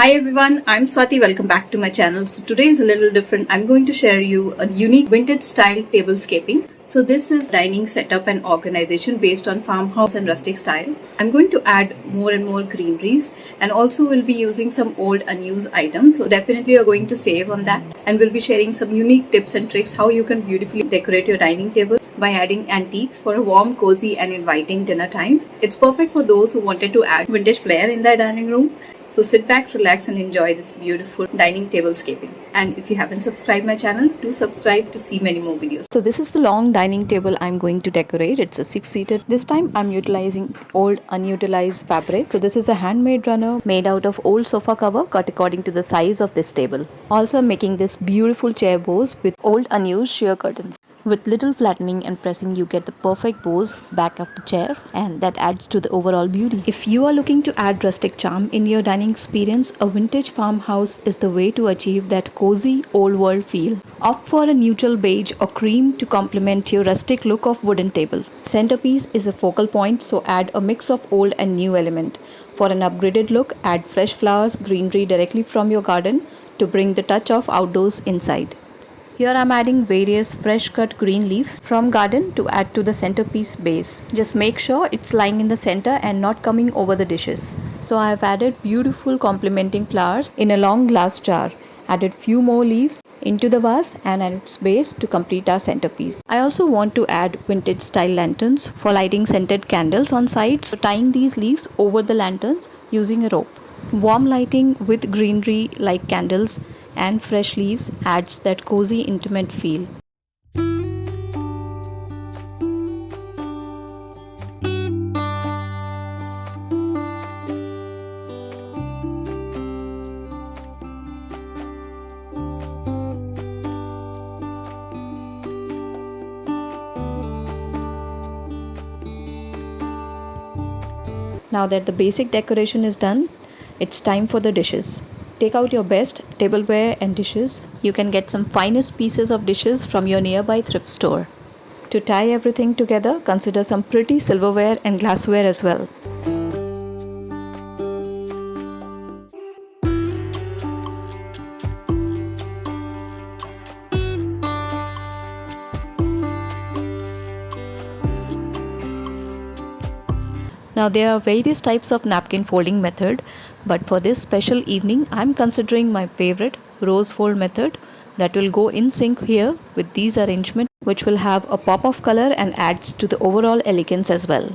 Hi everyone, I'm Swati. Welcome back to my channel. So today is a little different. I'm going to share you a unique vintage style tablescaping. So this is dining setup and organization based on farmhouse and rustic style. I'm going to add more and more greeneries, and also we'll be using some old unused items. So definitely you're going to save on that, and we'll be sharing some unique tips and tricks how you can beautifully decorate your dining table by adding antiques for a warm, cozy and inviting dinner time. It's perfect for those who wanted to add vintage flair in their dining room. So sit back, relax and enjoy this beautiful dining tablescaping. And if you haven't subscribed my channel, do subscribe to see many more videos. So this is the long dining table I'm going to decorate. It's a 6-seater. This time I'm utilizing old unutilized fabric. So this is a handmade runner made out of old sofa cover cut according to the size of this table. Also I'm making this beautiful chair bows with old unused sheer curtains. With little flattening and pressing, you get the perfect bows back of the chair, and that adds to the overall beauty. If you are looking to add rustic charm in your dining experience, a vintage farmhouse is the way to achieve that cozy old world feel. Opt for a neutral beige or cream to complement your rustic look of wooden table. Centerpiece is a focal point, so add a mix of old and new element. For an upgraded look, add fresh flowers, greenery directly from your garden to bring the touch of outdoors inside. Here I am adding various fresh cut green leaves from garden to add to the centerpiece base. Just make sure it's lying in the center and not coming over the dishes. So I have added beautiful complementing flowers in a long glass jar. Added few more leaves into the vase and at its base to complete our centerpiece. I also want to add vintage style lanterns for lighting scented candles on sides. So tying these leaves over the lanterns using a rope. Warm lighting with greenery like candles and fresh leaves adds that cozy intimate feel. Now that the basic decoration is done, it's time for the dishes. Take out your best tableware and dishes. You can get some finest pieces of dishes from your nearby thrift store. To tie everything together, consider some pretty silverware and glassware as well. Now there are various types of napkin folding method, but for this special evening I'm considering my favorite rose fold method that will go in sync here with these arrangements, which will have a pop of color and adds to the overall elegance as well.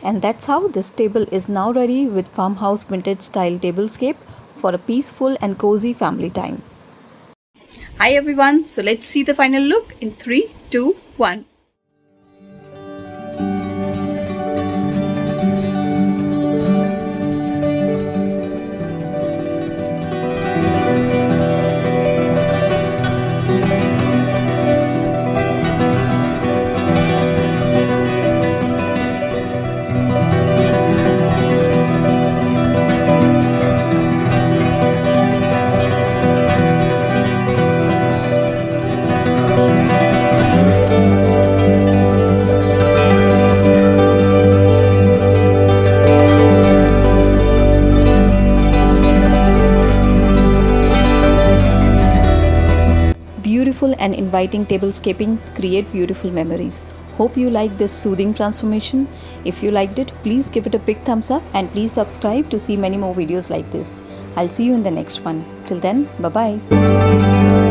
And that's how this table is now ready with farmhouse vintage style tablescape for a peaceful and cozy family time. Hi everyone, so let's see the final look in 3, 2, 1. Beautiful and inviting tablescaping create beautiful memories. Hope you like this soothing transformation. If you liked it, please give it a big thumbs up and please subscribe to see many more videos like this. I'll see you in the next one. Till then, bye bye.